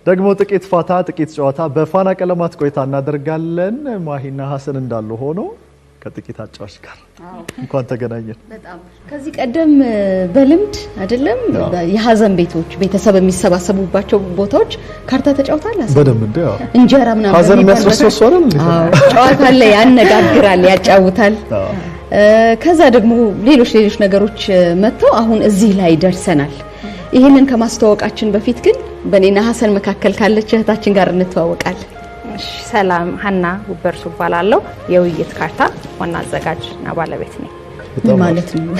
ደግሞ ጥቂት ፋታ ጥቂት ጨዋታ በፋና ቀለማት ቆይታ እናደርጋለን። ማሂና ሐሰን እንዳሉ ሆኖ ከጥቂት አጫዋች ጋር እንኳን ተገናኘን። በጣም ከዚህ ቀደም በልምድ አይደለም የሐዘን ቤቶች ቤተሰብ የሚሰባሰቡባቸው ቦታዎች ካርታ ተጫውታል። በደንብ እንደ እንጀራ ምናምን ሐዘን የሚያስረሳው አይደል? ጨዋታ ላይ ያነጋግራል፣ ያጫውታል። ከዛ ደግሞ ሌሎች ነገሮች መጥተው አሁን እዚህ ላይ ደርሰናል። ይሄንን ከማስተዋወቃችን በፊት ግን በኔና ሐሰን መካከል ካለች እህታችን ጋር እንተዋወቃለን። ሰላም ሀና ውበርሱ እባላለሁ። የውይይት ካርታ ዋና አዘጋጅ እና ባለቤት ነኝ። ማለት ነው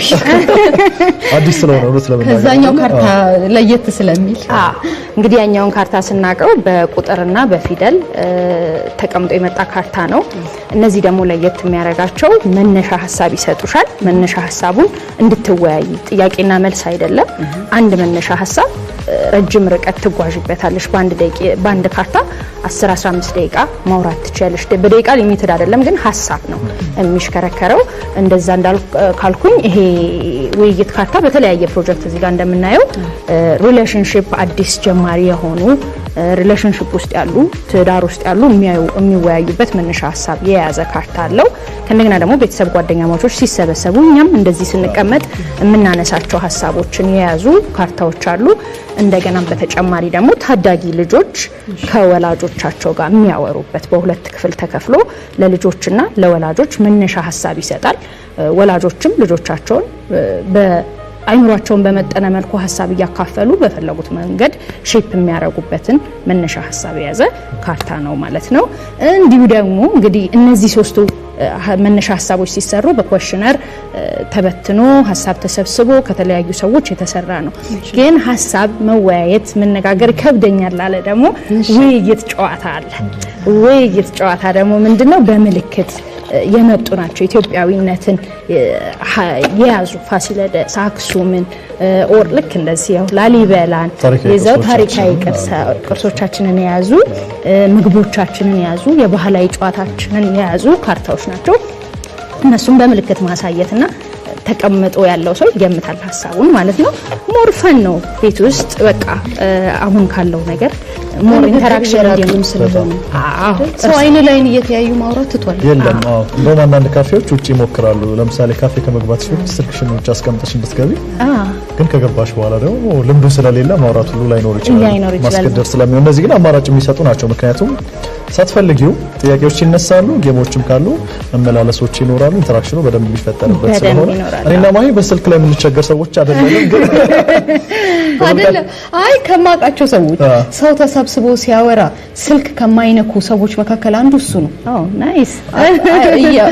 አዲስ ስለሆነ ነው ስለምን ከዛኛው ካርታ ለየት ስለሚል እንግዲህ ያኛውን ካርታ ስናቀው በቁጥርና በፊደል ተቀምጦ የመጣ ካርታ ነው። እነዚህ ደግሞ ለየት የሚያረጋቸው መነሻ ሐሳብ ይሰጡሻል። መነሻ ሐሳቡን እንድትወያይ ጥያቄና መልስ አይደለም። አንድ መነሻ ሐሳብ ረጅም ርቀት ትጓዥበታለሽ። በአንድ ካርታ 10-15 ደቂቃ ማውራት ትችያለሽ። በደቂቃ ሊሚትድ አይደለም ግን ሐሳብ ነው የሚሽከረከረው። እንደዛ ካልኩኝ ይሄ ውይይት ካርታ በተለያየ ፕሮጀክት እዚህ ጋር እንደምናየው ሪሌሽንሺፕ አዲስ ጀማሪ የሆኑ ሪሌሽንሺፕ ውስጥ ያሉ ትዳር ውስጥ ያሉ የሚወያዩበት መነሻ ሐሳብ የያዘ ካርታ አለው። ከእንደገና ደግሞ ቤተሰብ ጓደኛሞች ሲሰበሰቡ እኛም እንደዚህ ስንቀመጥ የምናነሳቸው ሐሳቦችን የያዙ ካርታዎች አሉ። እንደገና በተጨማሪ ደግሞ ታዳጊ ልጆች ከወላጆቻቸው ጋር የሚያወሩበት በሁለት ክፍል ተከፍሎ ለልጆችና ለወላጆች መነሻ ሐሳብ ይሰጣል። ወላጆችም ልጆቻቸውን አይኑራቸውን በመጠነ መልኩ ሐሳብ እያካፈሉ በፈለጉት መንገድ ሼፕ የሚያረጉበትን መነሻ ሐሳብ የያዘ ካርታ ነው ማለት ነው። እንዲሁ ደግሞ እንግዲህ እነዚህ ሶስቱ መነሻ ሐሳቦች ሲሰሩ በኩዌሽነር ተበትኖ ሐሳብ ተሰብስቦ ከተለያዩ ሰዎች የተሰራ ነው። ግን ሐሳብ መወያየት መነጋገር ከብደኛል አለ ደግሞ ውይይት ጨዋታ አለ። ውይይት ጨዋታ ደግሞ ምንድነው? በምልክት የመጡ ናቸው። ኢትዮጵያዊነትን የያዙ ፋሲለደስ፣ አክሱምን ኦር ልክ እንደዚህ ላሊበላን የዛው ታሪካዊ ቅርሶቻችንን የያዙ ምግቦቻችንን የያዙ የባህላዊ ጨዋታችንን የያዙ ካርታዎች ናቸው። እነሱም በምልክት ማሳየትና ተቀምጦ ያለው ሰው ይገምታል ሐሳቡን ማለት ነው። ሞር ፈን ነው ቤት ውስጥ በቃ አሁን ካለው ነገር ሞር ኢንተራክሽን እንዲኖር ስለሆነ ሰው አይን ላይን እየተያዩ ማውራት ትቷል። የለም እንደውም አንዳንድ ካፌዎች ውጪ ይሞክራሉ። ለምሳሌ ካፌ ከመግባትሽ በፊት ስልክሽን ብቻ አስቀምጠሽ እንድትገቢ፣ ግን ከገባሽ በኋላ ደግሞ ልምዱ ስለሌለ ማውራት ሁሉ ላይኖር ይችላል ማስገደድ ስለሚሆን፣ እነዚህ ግን አማራጭ የሚሰጡ ናቸው። ምክንያቱም ሳትፈልጊው ጥያቄዎች ይነሳሉ፣ ጌሞችም ካሉ መመላለሶች ይኖራሉ፣ ኢንተራክሽኑ በደንብ የሚፈጠርበት ስለሆነ እኔና ማሂ በስልክ ላይ የምንቸገር ሰዎች አይደለም። ግን አይደለም አይ ከማውቃቸው ሰዎች ሰው ተሰብስቦ ሲያወራ ስልክ ከማይነኩ ሰዎች መካከል አንዱ እሱ ነው። ናይስ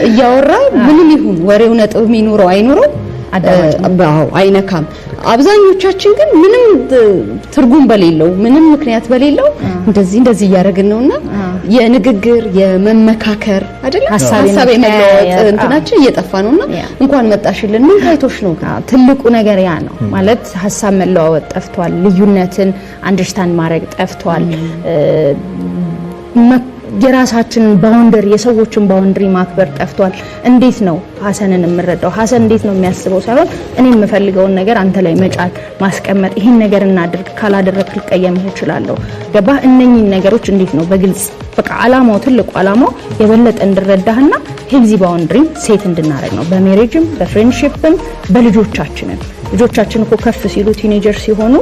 እያወራ ምንም ይሁን ወሬው ነጥብ የሚኖረው አይኖረው አይነካም። አብዛኞቻችን ግን ምንም ትርጉም በሌለው ምንም ምክንያት በሌለው እንደዚህ እያደረግን ነውና የንግግር የመመካከር አይደል ሐሳብ የመለዋወጥ እንትናችን እየጠፋ ነውና እንኳን መጣሽልን። ምን ታይቶሽ ነው? ትልቁ ነገር ያ ነው ማለት ሐሳብ መለዋወጥ ጠፍቷል። ልዩነትን አንደርስታንድ ማድረግ ጠፍቷል። የራሳችንን ባውንደሪ የሰዎችን ባውንደሪ ማክበር ጠፍቷል። እንዴት ነው ሐሰንን የምረዳው? ሐሰን እንዴት ነው የሚያስበው ሳይሆን እኔ የምፈልገውን ነገር አንተ ላይ መጫን ማስቀመጥ፣ ይሄን ነገር እናድርግ ካላደረግክ ልቀየምህ እችላለሁ። ገባ? እነኚህ ነገሮች እንዴት ነው በግልጽ በቃ አላማው ትልቁ አላማው የበለጠ እንድረዳህና ሄልዚ ባውንደሪ ሴት እንድናረግ ነው። በሜሬጅም በፍሬንድሺፕም በልጆቻችንም ልጆቻችን እኮ ከፍ ሲሉ ቲኔጀር ሲሆኑ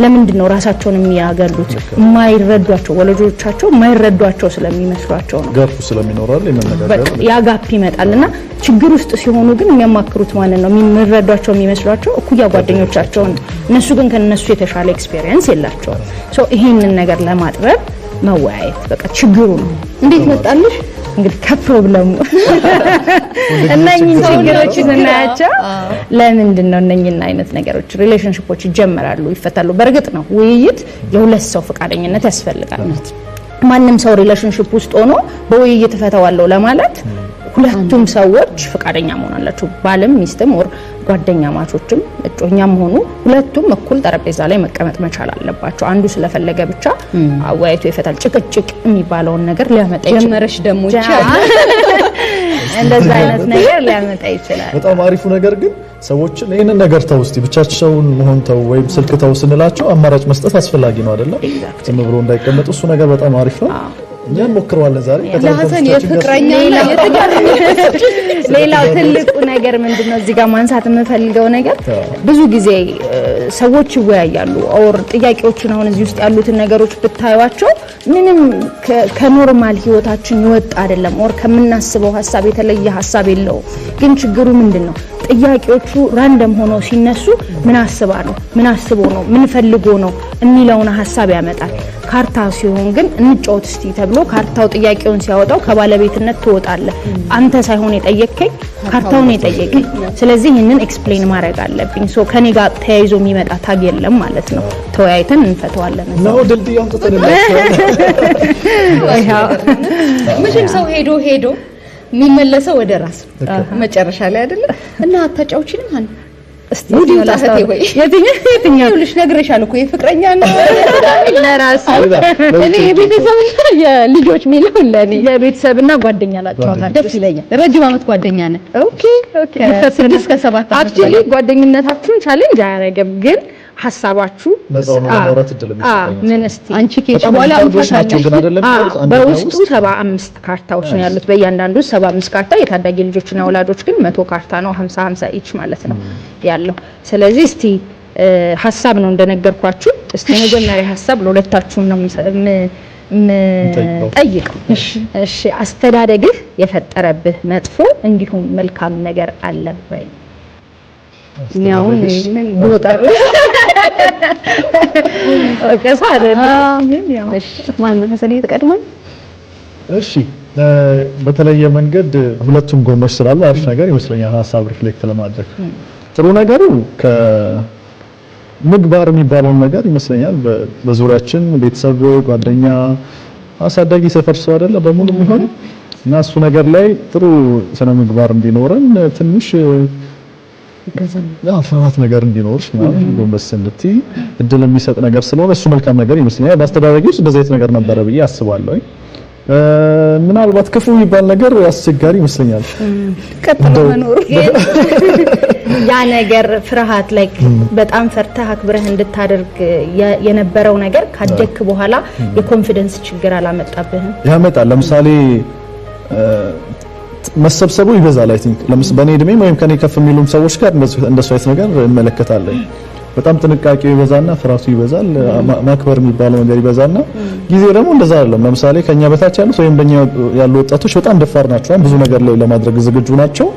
ለምንድን ነው ራሳቸውን የሚያገሉት? የማይረዷቸው ወላጆቻቸው የማይረዷቸው ስለሚመስሏቸው ነው። ጋፕ ስለሚኖራል የመነጋገር ያ ጋፕ ይመጣልና ችግር ውስጥ ሲሆኑ ግን የሚያማክሩት ማንን ነው? የሚረዷቸው የሚመስሏቸው እኩያ ጓደኞቻቸውን። እነሱ ግን ከነሱ የተሻለ ኤክስፒሪየንስ የላቸውም። ሶ ይሄንን ነገር ለማጥበብ መወያየት በቃ ችግሩ ነው። እንዴት መጣልሽ? እንግዲህ ከፕሮብለሙ እነኚህ ችግሮች እናያቸው። ለምንድን ነው እነኚህን አይነት ነገሮች ሪሌሽንሺፖች ይጀምራሉ ይፈታሉ? በእርግጥ ነው ውይይት የሁለት ሰው ፈቃደኝነት ያስፈልጋል። ማንም ሰው ሪሌሽንሺፕ ውስጥ ሆኖ በውይይት ፈታዋለሁ ለማለት ሁለቱም ሰዎች ፍቃደኛ መሆን አላቸው። ባልም ሚስትም ወር ጓደኛ ማቾችም እጮኛም ሆኑ ሁለቱም እኩል ጠረጴዛ ላይ መቀመጥ መቻል አለባቸው። አንዱ ስለፈለገ ብቻ አወያይቶ ይፈታል ጭቅጭቅ የሚባለውን ነገር ሊያመጣ ይችላል። ጀመረሽ ደግሞ ይቻላል እንደዛ አይነት ነገር ሊያመጣ ይችላል። በጣም አሪፉ ነገር ግን ሰዎችን ይሄንን ነገር ተው እስቲ ብቻቸውን መሆን ተው ወይም ስልክ ተው ስንላቸው አማራጭ መስጠት አስፈላጊ ነው አይደለ? ዝም ብሎ እንዳይቀመጡ እሱ ነገር በጣም አሪፍ ነው። እኛ እንሞክረዋለን ዛሬ ለሐሰን የፍቅረኛና የትዳር ሌላው ትልቁ ነገር ምንድነው እዚህ ጋር ማንሳት የምፈልገው ነገር ብዙ ጊዜ ሰዎች ይወያያሉ ኦር ጥያቄዎችን አሁን እዚህ ውስጥ ያሉትን ነገሮች ብታዩዋቸው ምንም ከኖርማል ህይወታችን ይወጣ አይደለም ኦር ከምናስበው ሐሳብ የተለየ ሐሳብ የለው። ግን ችግሩ ምንድነው ጥያቄዎቹ ራንደም ሆኖ ሲነሱ ምን አስባ ነው ምን አስቦ ነው ምን ፈልጎ ነው የሚለውን ሐሳብ ያመጣል። ካርታ ሲሆን ግን እንጫወት እስቲ ተብሎ ካርታው ጥያቄውን ሲያወጣው ከባለቤትነት ትወጣለህ። አንተ ሳይሆን የጠየቅከኝ ካርታውን የጠየቀኝ። ስለዚህ ይሄንን ኤክስፕሌን ማድረግ አለብኝ። ሶ ከኔ ጋር ተያይዞ የሚመጣ ታግ የለም ማለት ነው። ተወያይተን እንፈተዋለን ነው ድልድይ አምጥተንላችኋል። ምንም ሰው ሄዶ የሚመለሰው ወደ ራስ መጨረሻ ላይ አይደለ? እና አታጫውቺንም አን ሙዲ ታሰቴ ወይ የትኛው ልሽ ነግሬሻለሁ እኮ የፍቅረኛ ነው ለራስ እኔ የቤተሰብና የልጆች ሚለው ለኔ የቤተሰብና ጓደኛ ላጫውታለሁ ደስ ይለኛል። ረጅም ዓመት ጓደኛ ነን። ኦኬ ከ6 እስከ 7 አክቹሊ ጓደኝነታችሁን ቻሌንጅ አያረግም ግን ሐሳባችሁ ምን እስቲ አንቺ ከሽ በኋላ በውስጡ 75 ካርታዎች ነው ያሉት። በእያንዳንዱ 75 ካርታ የታዳጊ ልጆችና ወላጆች ግን 100 ካርታ ነው 50 50 ኢች ማለት ነው ያለው። ስለዚህ እስቲ ሐሳብ ነው እንደነገርኳችሁ። እስቲ መጀመሪያ ሐሳብ ለሁለታችሁም ነው ጠይቀው። እሺ አስተዳደግህ የፈጠረብህ መጥፎ እንዲሁም መልካም ነገር አለ ወይ? ነው ምን ቦታው ከሳረ ማን መሰለኝ ተቀድሞኝ። እሺ በተለየ መንገድ ሁለቱም ጎኖች ስላሉ አሪፍ ነገር ይመስለኛል ሐሳብ ሪፍሌክት ለማድረግ። ጥሩ ነገሩ ከምግባር የሚባለው ነገር ይመስለኛል በዙሪያችን ቤተሰብ፣ ጓደኛ፣ አሳዳጊ ሰፈር ሰው አይደለ በሙሉ የሚሆን እና እሱ ነገር ላይ ጥሩ ስነ ምግባር እንዲኖረን ትንሽ ፍርሃት ነገር እንዲኖርሽ ማለት ጎንበስ እንድትይ እድል የሚሰጥ ነገር ስለሆነ እሱ መልካም ነገር ይመስለኛል። በአስተዳደጊ ውስጥ እንደዚህ አይነት ነገር ነበረ ብዬ አስባለሁ። ምናልባት ክፉ የሚባል ነገር አስቸጋሪ ይመስለኛል ቀጥሎ መኖር ያ ነገር ፍርሃት ላይ በጣም ፈርተህ አክብረህ እንድታደርግ የነበረው ነገር ካደክ በኋላ የኮንፊደንስ ችግር አላመጣብህም? ያመጣል። ለምሳሌ መሰብሰቡ ይበዛል። አይ ቲንክ ለምሳሌ በኔ እድሜ ወይም ከኔ ከፍ የሚሉም ሰዎች ጋር እንደሱ አይነት ነገር እንመለከታለን። በጣም ጥንቃቄው ይበዛና ፍራቱ ይበዛል። ማክበር የሚባለው ነገር ይበዛና ጊዜ ደግሞ እንደዛ አይደለም። ለምሳሌ ከኛ በታች ያሉት ወይም በእኛ ያሉ ወጣቶች በጣም ደፋር ናቸው፣ ብዙ ነገር ላይ ለማድረግ ዝግጁ ናቸው።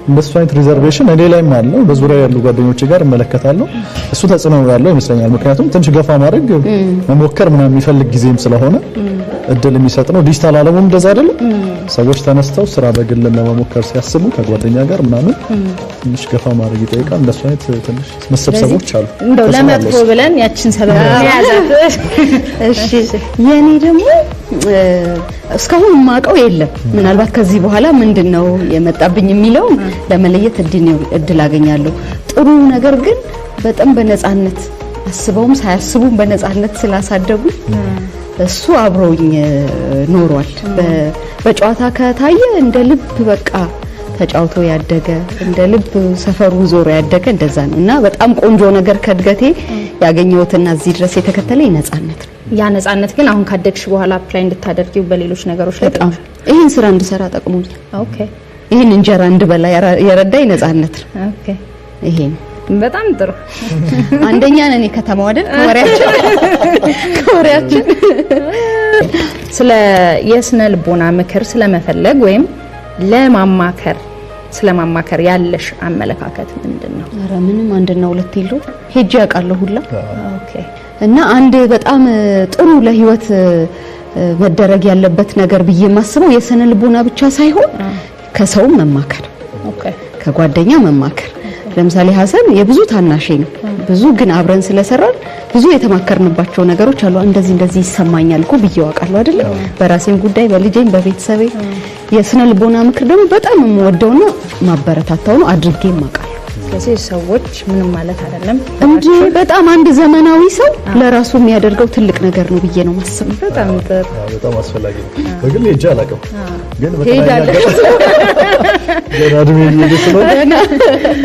እንደሱ አይነት ሪዘርቬሽን እኔ ላይም አለ። በዙሪያ ያሉ ጓደኞቼ ጋር እመለከታለሁ። እሱ ተጽዕኖ ያለው ይመስለኛል። ምክንያቱም ትንሽ ገፋ ማድረግ መሞከር ምናምን የሚፈልግ ጊዜም ስለሆነ እድል የሚሰጥ ነው። ዲጂታል ዓለሙም እንደዛ አይደለም። ሰዎች ተነስተው ስራ በግል ለመሞከር ሲያስቡ ከጓደኛ ጋር ምናምን ትንሽ ገፋ ማድረግ ይጠይቃል። እንደሱ አይነት ትንሽ መሰብሰቦች አሉ። እንደው ለመጥፎ ብለን ያችን ሰበብ ያዛት። እሺ የኔ ደግሞ እስካሁን የማውቀው የለም። ምናልባት ከዚህ በኋላ ምንድነው የመጣብኝ የሚለው ለመለየት እድል አገኛለሁ። ጥሩ ነገር ግን በጣም በነፃነት አስበውም ሳያስቡም በነፃነት ስላሳደጉ እሱ አብሮኝ ኖሯል። በጨዋታ ከታየ እንደ ልብ በቃ ተጫውቶ ያደገ እንደ ልብ ሰፈሩ ዞሮ ያደገ እንደዛ ነው እና በጣም ቆንጆ ነገር ከእድገቴ ያገኘሁትና እዚህ ድረስ የተከተለኝ ነፃነት ነው። ያ ነፃነት ግን አሁን ካደግሽ በኋላ አፕላይ እንድታደርጊው በሌሎች ነገሮች ላይ በጣም ይሄን ስራ እንድሰራ ጠቅሞኛል። ኦኬ ይሄን እንጀራ እንድበላ የረዳኝ ነፃነት ነው። ኦኬ ይሄ በጣም ጥሩ። አንደኛ ነን ከተማው አይደል? ከወሬያችን ስለ የስነ ልቦና ምክር ስለመፈለግ ወይም ስለማማከር ያለሽ አመለካከት ምንድነው? ኧረ ምንም አንድና ሁለት ይሉ ሄጄ አውቃለሁ ሁላ። ኦኬ እና አንድ በጣም ጥሩ ለህይወት መደረግ ያለበት ነገር ብዬ የማስበው የስነ ልቦና ብቻ ሳይሆን ከሰው መማከር፣ ኦኬ ከጓደኛ መማከር ለምሳሌ ሀሰን የብዙ ታናሽ ነው ብዙ ግን አብረን ስለሰራን ብዙ የተማከርንባቸው ነገሮች አሉ እንደዚህ ይሰማኛል እኮ ብዬው አውቃለሁ አይደል በራሴም ጉዳይ በልጄም በቤተሰቤ የስነ ልቦና ምክር ደግሞ በጣም የምወደውና ማበረታታው ነው አድርጌም አውቃለሁ ስለዚህ ሰዎች ምንም ማለት አይደለም እንጂ በጣም አንድ ዘመናዊ ሰው ለራሱ የሚያደርገው ትልቅ ነገር ነው ብዬ ነው ማስበው በጣም አስፈላጊ ነው በግል ሄጄ አላውቅም ግን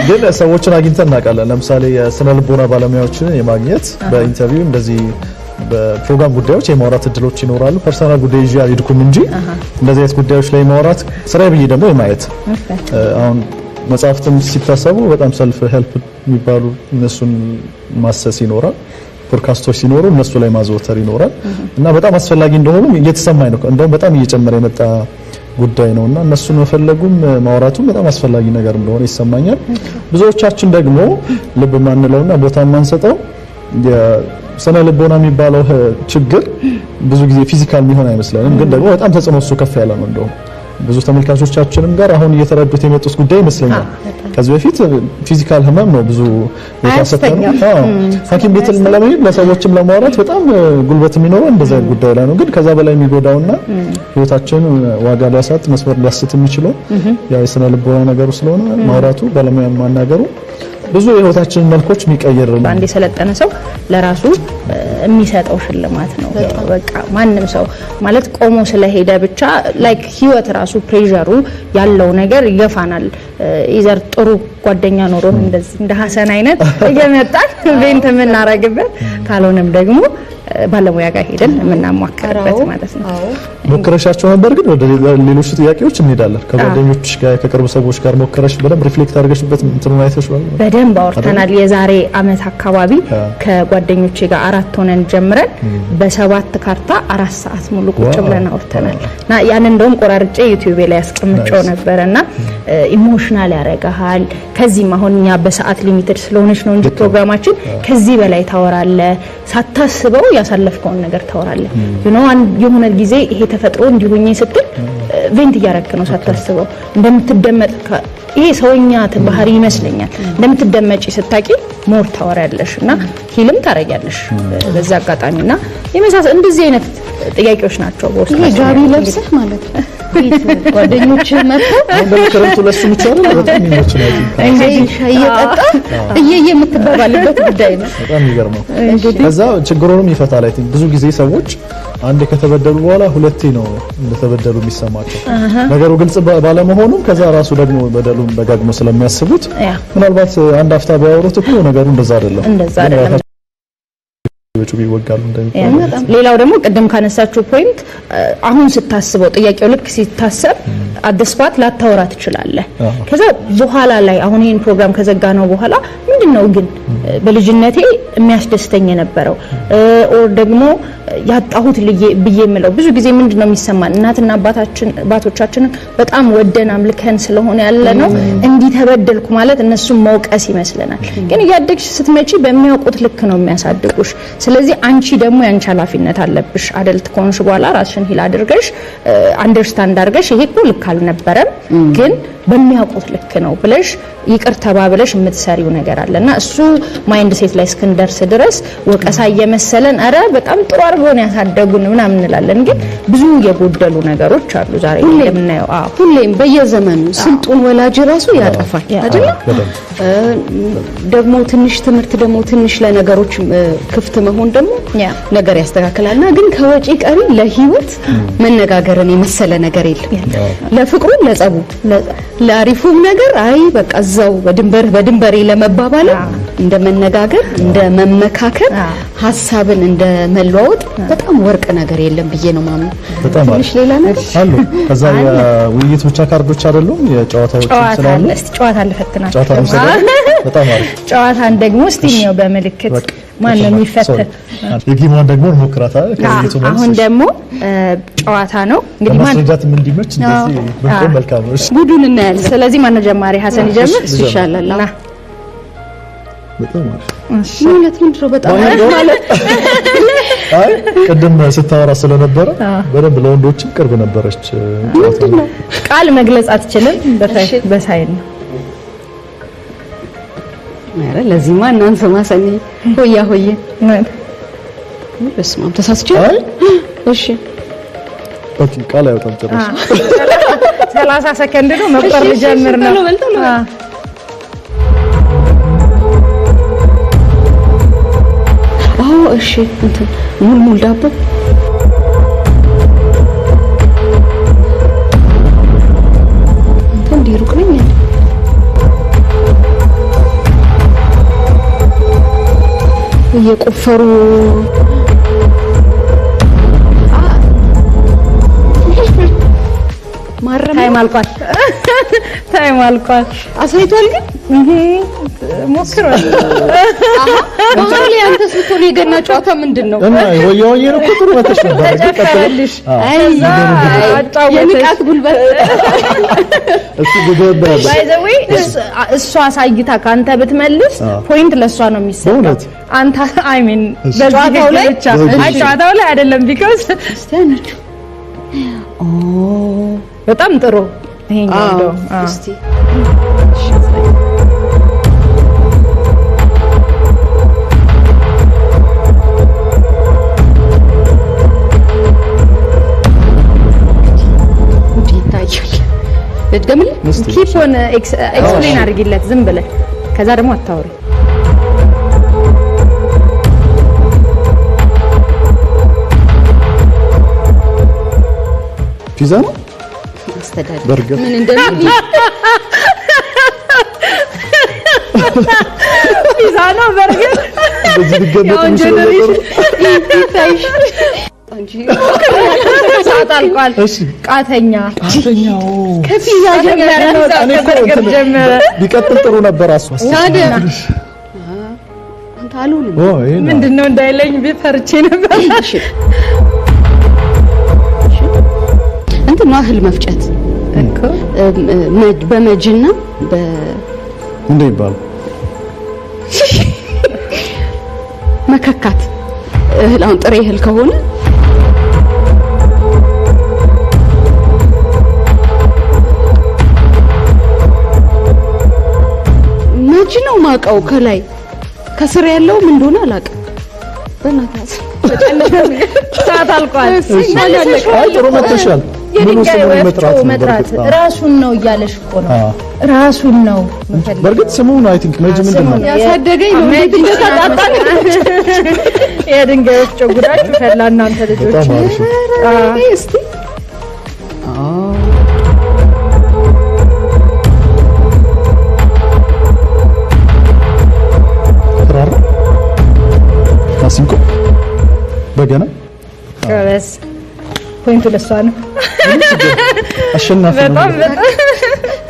ግን ሰዎችን አግኝተን እናውቃለን ለምሳሌ የስነ ልቦና ባለሙያዎችን የማግኘት በኢንተርቪው እንደዚህ በፕሮግራም ጉዳዮች የማውራት እድሎች ይኖራሉ ፐርሰናል ጉዳይ ይዤ አልሄድኩም እንጂ እንደዚህ አይነት ጉዳዮች ላይ ማውራት ስራዬ ብዬ ደግሞ የማየት አሁን መጽሐፍትም ሲታሰቡ በጣም ሰልፍ ሄልፕ የሚባሉ እነሱን ማሰስ ይኖራል ፖድካስቶች ሲኖሩ እነሱ ላይ ማዘውተር ይኖራል እና በጣም አስፈላጊ እንደሆኑ እየተሰማኝ ነው እንደውም በጣም እየጨመረ የመጣ ጉዳይ ነውና እነሱን መፈለጉም ማውራቱም በጣም አስፈላጊ ነገር እንደሆነ ይሰማኛል ብዙዎቻችን ደግሞ ልብ ማንለውና ቦታ ማንሰጠው የስነ ልቦና የሚባለው ችግር ብዙ ጊዜ ፊዚካል የሚሆን አይመስለንም ግን ደግሞ በጣም ተጽዕኖ እሱ ከፍ ያለ ነው እንደውም ብዙ ተመልካቾቻችንም ጋር አሁን እየተረዱት የመጡት ጉዳይ ይመስለኛል ከዚህ በፊት ፊዚካል ህመም ነው ብዙ የታሰተው ሐኪም ቤት ለመሄድ ለሰዎችም ለማውራት በጣም ጉልበት የሚኖረው እንደዛ ጉዳይ ላይ ነው ግን ከዛ በላይ የሚጎዳውና ህይወታችን ዋጋ ሊያሳጥ መስመር ሊያስት የሚችለው ያ የስነ ልቦና ነገሩ ስለሆነ ማውራቱ ባለሙያ ማናገሩ ብዙ የህይወታችን መልኮች የሚቀየር ነው አንድ የሰለጠነ ሰው ለራሱ የሚሰጠው ሽልማት ነው በቃ ማንንም ሰው ማለት ቆሞ ስለሄደ ብቻ ላይክ ህይወት ራሱ ፕሬሸሩ ያለው ነገር ይገፋናል ኢዘር ጥሩ ጓደኛ ኖሮ እንደዚህ እንደ ሐሰን አይነት እየመጣን ቬንት የምናረግበት ካልሆነም ደግሞ ባለሙያ ጋር ሄደን የምናማከርበት ማለት ነው ሞክረሻቸው ነበር ግን ወደ ሌሎች ጥያቄዎች እንሄዳለን ከጓደኞች ጋር ከቅርብ ሰዎች ጋር ሞክረሽ በደንብ ሪፍሌክት አድርገሽበት እንትኑን አይተሽ በደንብ አውርተናል የዛሬ አመት አካባቢ ከጓደኞቼ ጋር 4 ሆነን ጀምረን በ7 ካርታ 4 ሰዓት ሙሉ ቁጭ ብለን አውርተናልና ያን እንደውም ቆራርጬ ዩቲዩብ ላይ ያስቀምጨው ነበርና ኢሞሽናል ያረጋሃል ከዚህም አሁንኛ በሰዓት ሊሚትድ ስለሆነች ነው እንጂ ፕሮግራማችን ከዚህ በላይ ታወራለ ሳታስበው ያሳለፍከውን ነገር ታወራለህ የሆነ ጊዜ ይሄ ተፈጥሮ እንዲሆኝ ስትል ቬንት እያረክ ነው ሳታስበው እንደምትደመጥ ይሄ ሰውኛ ባህሪ ይመስለኛል እንደምትደመጪ ስታቂ ሞር ታወራለሽና ሂልም ታረጋለሽ በዛ አጋጣሚና የመሳሰል እንደዚህ አይነት ጥያቄዎች ናቸው በውስጥ ጋቢ ለብሰህ ማለት ነው ጓደኞች መጥተው እንደምትከረምቱ ለሱ ይቻላል በጣም ይመችላል እንግዲህ እየጠጣ የምትባባልበት ጉዳይ ነው በጣም ይገርማል ከዛ ችግሩንም ይፈታል አይ ቲንክ ብዙ ጊዜ ሰዎች አንድ ከተበደሉ በኋላ ሁለቴ ነው እንደተበደሉ የሚሰማቸው ነገሩ ግልጽ ባለመሆኑ ከዛ ራሱ ደግሞ በደሉን ደጋግሞ ስለሚያስቡት ምናልባት አንድ አፍታ ቢያወሩት እኮ ነገሩ እንደዛ አይደለም ጩቢ ይወጋሉ እንደሚባለው ሌላው ደግሞ ቅድም ካነሳችሁ ፖይንት አሁን ስታስበው ጥያቄው ልክ ሲታሰብ አደስፋት ላታወራ ትችላለህ ከዛ በኋላ ላይ አሁን ይሄን ፕሮግራም ከዘጋነው በኋላ ምንድነው ግን በልጅነቴ የሚያስደስተኝ የነበረው ኦር ደግሞ ያጣሁት ብዬምለው ብዙ ጊዜ ምንድነው የሚሰማን እናትና አባቶቻችን በጣም ወደን አምልከን ስለሆነ ያለ ነው እንዲህ ተበደልኩ ማለት እነሱም መውቀስ ይመስለናል ግን ያደግሽ ስትመጪ በሚያውቁት ልክ ነው የሚያሳድጉሽ ስለዚህ አንቺ ደግሞ ያንቺ ኃላፊነት አለብሽ አደልት ኮንሽ በኋላ ራስሽን ሂል አድርገሽ አንደርስታንድ አድርገሽ ይሄ እኮ ልክ አልነበረም ግን በሚያውቁት ልክ ነው ብለሽ ይቅር ተባብለሽ የምትሰሪው ነገር አለና እሱ ማይንድ ሴት ላይ እስክንደርስ ድረስ ወቀሳ እየመሰለን አረ በጣም ጥሩ አርጎን ያሳደጉን ምናምን እንላለን ግን ብዙ የጎደሉ ነገሮች አሉ ዛሬ እንደምናየው ሁሌም በየዘመኑ ስልጡን ወላጅ ራሱ ያጠፋል አይደል ደግሞ ትንሽ ትምህርት ደግሞ ትንሽ ለነገሮች ክፍት መሆን ደግሞ ነገር ያስተካክላልና ግን ከወጪ ቀሪ ለህይወት መነጋገርን የመሰለ ነገር የለም ለፍቅሩ ለጸቡ ለአሪፉም ነገር አይ በቃ እዛው በድንበሬ ለመባባል እንደመነጋገር እንደመመካከር ሐሳብን እንደመለዋወጥ በጣም ወርቅ ነገር የለም ብዬ ነው ማምነው ትንሽ ሌላ ነገር አሉ ከዛ የውይይት ብቻ ካርዶች አይደሉም የጨዋታዎች ስላሉ ጨዋታ ለፈትናችሁ በጣም አሪፍ ጨዋታን ደግሞ እስቲ ነው በመልክት ማን ነው የሚፈተን የጊማን ደግሞ እንሞክራታለን ከውይይቱ መልስ አሁን ደግሞ ጨዋታ ነው እንግዲህ ማን ማስረጃትም እንዲመች እንደዚህ በጣም መልካም ነው ጉዱን እናያለን ስለዚህ ማን ነው ጀማሪ ሐሰን ይጀምር ይሻላል በጣም አሪፍ ማለት ምንድነው በጣም ማለት አይ ቅድም ስታወራ ስለነበረ በደንብ ለወንዶችም ቅርብ ነበረች ቃል መግለጽ አትችልም በሳይን አረ ለዚህማ እናንተ ማሰኒ ሆያ ሆየ በስመ አብ ተሳስቼ እሺ ኦኬ ቃል አይወጣም ጨርሽ 30 ሰከንድ ነው መቁጠር ልጀምር ነው እሺ እንትን ሙልሙል ዳቦ እንትን ዲሩክ ነኝ እየቆፈሩ ማረም ታይም አልቋል አሳይቷል ግን ሞክሯል ማለ አንተ ስትሆን የገና ጨዋታ ምንድነው እና ወያወየ ነው ቁጥሩ ወተሽ ነበር ቀጥልሽ አይ የንቃት ጉልበት እሱ ጉልበት ባይ ዘ ዌይ እሷ አሳይታ ካንተ ብትመልስ ፖይንት ለሷ ነው የሚሰጠው አንተ አይ ሚን በጨዋታው ላይ ጨዋታው ላይ አይደለም ቢኮዝ ስታነች በጣም ጥሩ ይሄኛው ነው እስቲ ልድገምልህ ኪፕ ኦን ኤክስፕሌን አድርጊለት ዝም ብለህ ከዛ ደግሞ አታውሪ ፒዛ ነው አስተዳደር በርገር ምን እንደሚል ፒዛ ነው በርገር በዚህ ቢገመት ታይሽ አንቺ ሰዓት አልቋል እሺ ቃተኛው ከፒዛ ጀመረ ነው በርገር ጀመረ ቢቀጥል ጥሩ ነበር አስዋስ አንተ አሉን ምንድነው እንዳይለኝ ቢፈርቼ ነበር እንትን ነው እህል መፍጨት እኮ በመጅና እንደ ይባል መከካት እህል አሁን ጥሬ እህል ከሆነ መጅ ነው ማቀው ከላይ ከስር ያለው ምን እንደሆነ አላውቅም በእናትህ ሰዓት አልቋል አይ ጥሩ መጥተሻል የድንጋይ መጥራት ራሱን ነው እያለሽ እኮ ነው ራሱን ነው በርግጥ ስሙን አይ ቲንክ መጅ ምንድነው ያሳደገኝ ነው እንደተጣጣን የድንጋይ ወፍጮ ጉዳችሁ ፈላ እናንተ ልጆች እስቲ ተራራ ማሲንቆ በገና ከበስ ፖይንቱ ለሷ ነው አሸናፊ በጣም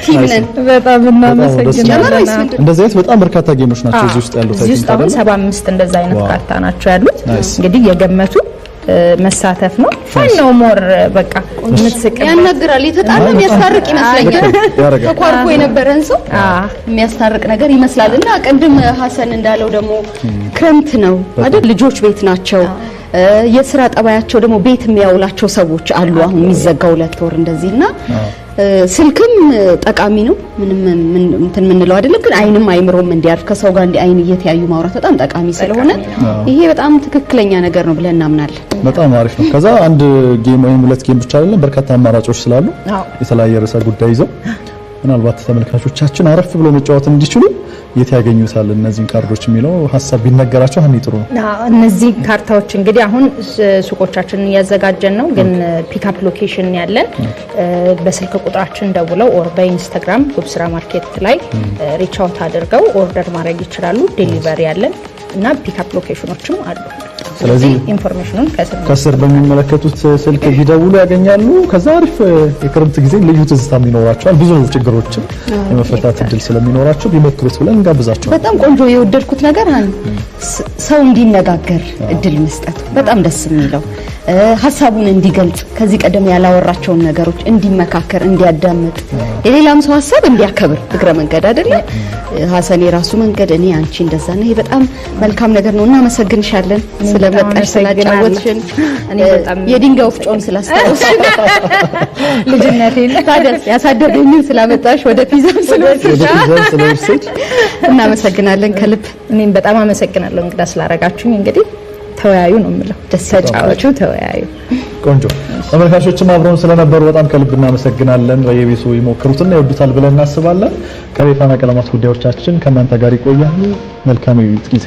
ቲምነን በጣም እናመሰግናለን እንደዚህ አይነት በጣም በርካታ ጌሞች ናቸው እዚህ ውስጥ ያሉት እዚህ ውስጥ አሁን 75 እንደዛ አይነት ካርታ ናቸው ያሉት እንግዲህ የገመቱ መሳተፍ ነው ፋይናው ሞር በቃ ምትስቅ ያናግራል የተጣላ የሚያስታርቅ ይመስለኛል ተቋርቆ የነበረን ሰው የሚያስታርቅ ነገር ይመስላልና ቅድም ሐሰን እንዳለው ደግሞ ክረምት ነው አይደል ልጆች ቤት ናቸው የሥራ ጠባያቸው ደግሞ ቤት የሚያውላቸው ሰዎች አሉ አሁን የሚዘጋው 2 ወር እንደዚህና ስልክም ጠቃሚ ነው ምንም እንትን ምንለው አይደለም ግን አይንም አይምሮም እንዲያርፍ ከሰው ጋር እንዲ አይን እየተያዩ ማውራት በጣም ጠቃሚ ስለሆነ ይሄ በጣም ትክክለኛ ነገር ነው ብለን እናምናለን በጣም አሪፍ ነው ከዛ አንድ ጌም ወይም 2 ጌም ብቻ አይደለም በርካታ አማራጮች ስላሉ የተለያየ ርዕሰ ጉዳይ ይዘው ምናልባት ተመልካቾቻችን አረፍ ብሎ መጫወት እንዲችሉ የት ያገኙታል እነዚህን ካርዶች የሚለው ሐሳብ ቢነገራቸው ሀኒ ጥሩ ነው እነዚህ ካርታዎች እንግዲህ አሁን ሱቆቻችንን እያዘጋጀን ነው ግን ፒክአፕ ሎኬሽን ያለን በስልክ ቁጥራችን ደውለው ኦር በኢንስታግራም ጉብስራ ማርኬት ላይ ሪች አውት አድርገው ኦርደር ማድረግ ይችላሉ ዴሊቨሪ ያለን እና ፒክአፕ ሎኬሽኖችም አሉ ስለዚህ ኢንፎርሜሽኑን ከስር በሚመለከቱት ስልክ ቢደውሉ ያገኛሉ ከዛ አሪፍ የክረምት ጊዜ ልዩ ትዝታም ይኖራቸዋል ብዙ ችግሮችን የመፈታት እድል ስለሚኖራቸው ቢሞክሩት ብለን እንጋብዛቸዋለን በጣም ቆንጆ የወደድኩት ነገር ሰው እንዲነጋገር እድል መስጠት በጣም ደስ የሚለው ሐሳቡን እንዲገልጽ ከዚህ ቀደም ያላወራቸውን ነገሮች እንዲመካከር እንዲያዳምጥ የሌላም ሰው ሐሳብ እንዲያከብር እግረ መንገድ አይደለ ሐሰን የራሱ መንገድ እኔ አንቺ እንደዛ ነው ይሄ በጣም መልካም ነገር ነው እናመሰግንሻለን ስለ ስለመጣሽ ስላጫወትሽን እኔ በጣም የድንጋይ ወፍጮን ስላስታወስሽን ልጅነቴን ታዲያስ ያሳደገኝን ስላመጣሽ ወደ ፒዛም ስለወሰድሽ እናመሰግናለን ከልብ። እኔም በጣም አመሰግናለሁ እንግዳ ስላረጋችሁኝ። እንግዲህ ተወያዩ ነው የምለው፣ ተጫወቹ፣ ተወያዩ። ቆንጆ ተመልካቾችም አብረውን ስለነበሩ በጣም ከልብ እናመሰግናለን። በየቤቱ ይሞክሩትና ይወዱታል ብለን እናስባለን። ከፋና ቀለማት ጉዳዮቻችን ከእናንተ ጋር ይቆያሉ። መልካም ጊዜ